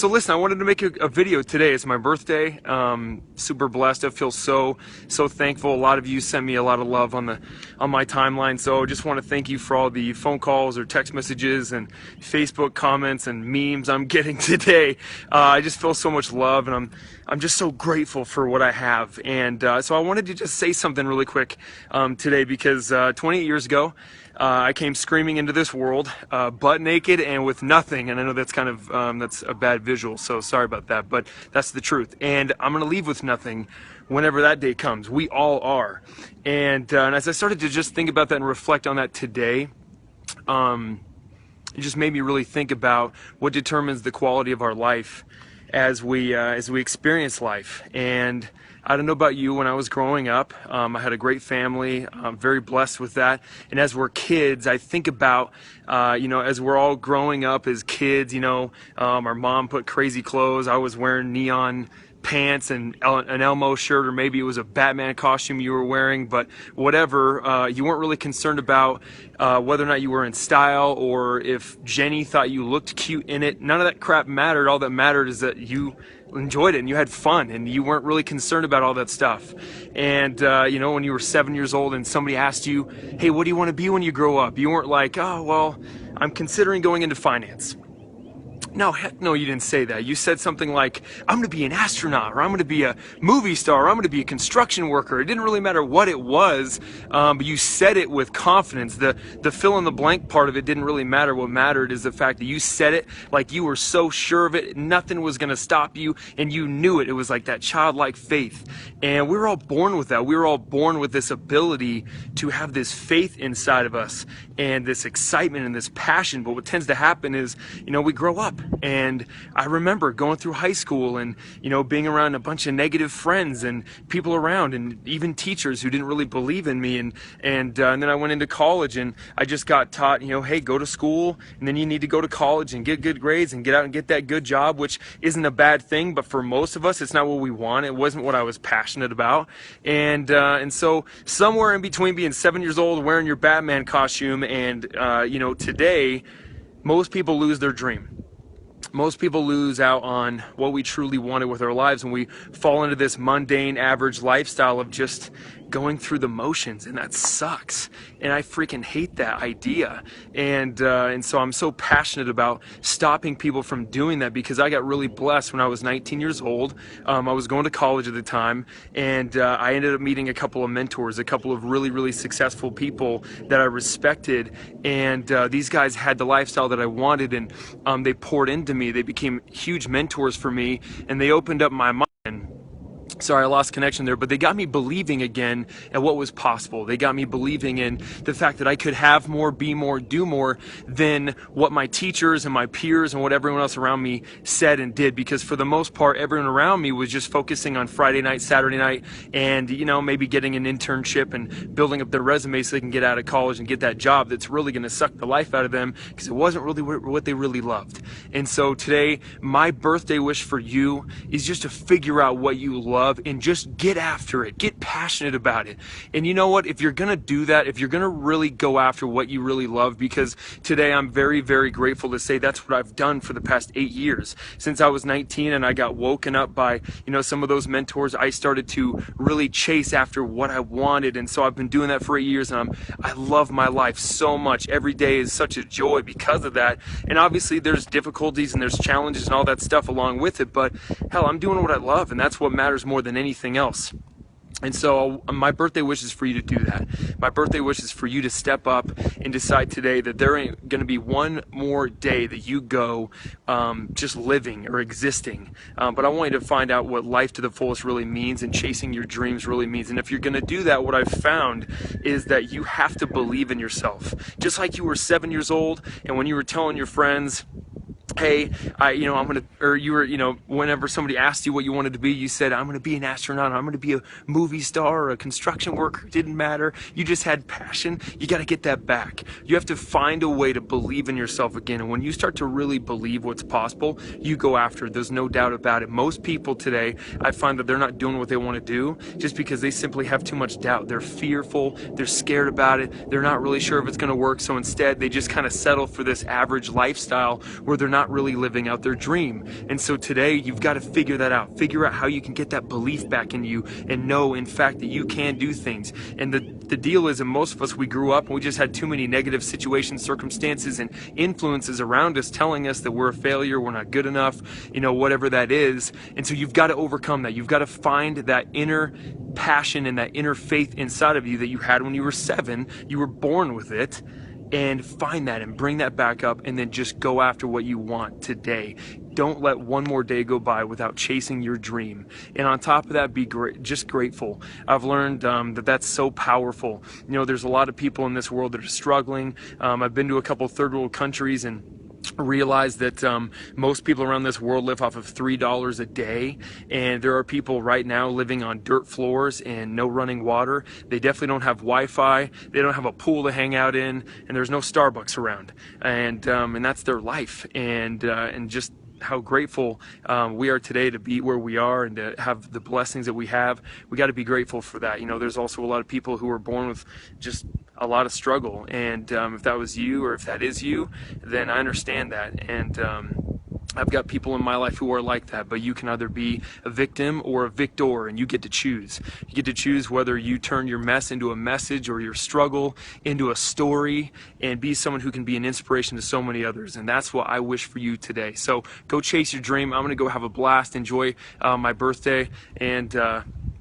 So listen, I wanted to make a video today. It's my birthday. Super blessed. I feel so thankful. A lot of you sent me a lot of love on my timeline. So I just want to thank you for all the phone calls or text messages and Facebook comments and memes I'm getting today. I just feel so much love, and I'm just so grateful for what I have. And so I wanted to just say something really quick today, because 28 years ago, I came screaming into this world, butt naked and with nothing. And I know that's kind of, that's a bad visual, so sorry about that, but that's the truth. And I'm going to leave with nothing whenever that day comes. We all are. And as I started to just think about that and reflect on that today, it just made me really think about what determines the quality of our life as we experience life. And I don't know about you, when I was growing up, I had a great family. I'm very blessed with that. And as we're kids, I think about, as we're all growing up as kids, our mom put crazy clothes. I was wearing neon pants and an Elmo shirt, or maybe it was a Batman costume you were wearing, but whatever, you weren't really concerned about whether or not you were in style, or if Jenny thought you looked cute in it. None of that crap mattered. All that mattered is that you enjoyed it and you had fun, and you weren't really concerned about all that stuff. And when you were 7 years old and somebody asked you, hey, what do you want to be when you grow up? You weren't like, oh, well, I'm considering going into finance. No, heck no, you didn't say that. You said something like, I'm going to be an astronaut, or I'm going to be a movie star, or I'm going to be a construction worker. It didn't really matter what it was, but you said it with confidence. The fill in the blank part of it didn't really matter. What mattered is the fact that you said it like you were so sure of it, nothing was going to stop you, and you knew it. It was like that childlike faith. And we were all born with that. We were all born with this ability to have this faith inside of us, and this excitement and this passion. But what tends to happen is, we grow up. And I remember going through high school and, being around a bunch of negative friends and people around, and even teachers who didn't really believe in me. And then I went into college, and I just got taught, hey, go to school, and then you need to go to college and get good grades and get out and get that good job, which isn't a bad thing. But for most of us, it's not what we want. It wasn't what I was passionate about. And so somewhere in between being 7 years old, wearing your Batman costume, and, today, most people lose their dream. Most people lose out on what we truly wanted with our lives when we fall into this mundane, average lifestyle of just going through the motions, and that sucks. And I freaking hate that idea. And so I'm so passionate about stopping people from doing that, because I got really blessed when I was 19 years old. I was going to college at the time, and I ended up meeting a couple of mentors, a couple of really, really successful people that I respected. And these guys had the lifestyle that I wanted, and they poured into me. They became huge mentors for me, and they opened up my mind. Sorry, I lost connection there, but they got me believing again at what was possible. They got me believing in the fact that I could have more, be more, do more than what my teachers and my peers and what everyone else around me said and did. Because for the most part, everyone around me was just focusing on Friday night, Saturday night, and, maybe getting an internship and building up their resume so they can get out of college and get that job that's really going to suck the life out of them, because it wasn't really what they really loved. And so today, my birthday wish for you is just to figure out what you love, and just get after it. Get passionate about it. And you know what? If you're going to do that, if you're going to really go after what you really love, because today I'm very, very grateful to say that's what I've done for the past 8 years. Since I was 19 and I got woken up by, some of those mentors, I started to really chase after what I wanted. And so I've been doing that for 8 years, and I love my life so much. Every day is such a joy because of that. And obviously there's difficulties and there's challenges and all that stuff along with it, but hell, I'm doing what I love, and that's what matters more than anything else. And so my birthday wish is for you to do that. My birthday wish is for you to step up and decide today that there ain't going to be one more day that you go just living or existing. But I want you to find out what life to the fullest really means, and chasing your dreams really means. And if you're going to do that, what I've found is that you have to believe in yourself. Just like you were 7 years old, and when you were telling your friends, hey, I'm gonna, or you were, whenever somebody asked you what you wanted to be, you said, I'm gonna be an astronaut, I'm gonna be a movie star, or a construction worker. It didn't matter. You just had passion. You got to get that back. You have to find a way to believe in yourself again. And when you start to really believe what's possible, you go after it. There's no doubt about it. Most people today, I find that they're not doing what they want to do just because they simply have too much doubt. They're fearful. They're scared about it. They're not really sure if it's going to work. So instead, they just kind of settle for this average lifestyle where they're not not really living out their dream. And so today you've got to figure that out. Figure out how you can get that belief back in you and know, in fact, that you can do things. And the deal is, that most of us, we grew up and we just had too many negative situations, circumstances, and influences around us telling us that we're a failure, we're not good enough, whatever that is. And so you've got to overcome that. You've got to find that inner passion and that inner faith inside of you that you had when you were 7. You were born with it. And find that and bring that back up, and then just go after what you want today. Don't let one more day go by without chasing your dream. And on top of that, be just grateful. I've learned that that's so powerful. There's a lot of people in this world that are struggling. I've been to a couple third world countries and realize that most people around this world live off of $3 a day, and there are people right now living on dirt floors and no running water. They definitely don't have Wi-Fi, they don't have a pool to hang out in, and there's no Starbucks around, and that's their life. And just how grateful we are today to be where we are and to have the blessings that we have. We got to be grateful for that. There's also a lot of people who are born with just a lot of struggle, and if that was you, or if that is you, then I understand that. And I've got people in my life who are like that, but you can either be a victim or a victor, and you get to choose. You get to choose whether you turn your mess into a message or your struggle into a story, and be someone who can be an inspiration to so many others. And that's what I wish for you today. So go chase your dream. I'm going to go have a blast, enjoy my birthday, and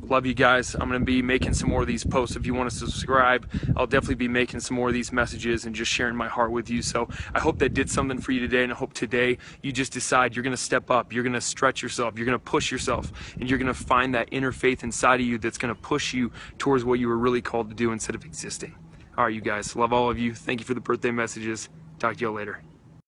love you guys. I'm going to be making some more of these posts. If you want to subscribe, I'll definitely be making some more of these messages and just sharing my heart with you. So I hope that did something for you today, and I hope today you just decide you're going to step up, you're going to stretch yourself, you're going to push yourself, and you're going to find that inner faith inside of you that's going to push you towards what you were really called to do instead of existing. All right, you guys. Love all of you. Thank you for the birthday messages. Talk to you all later.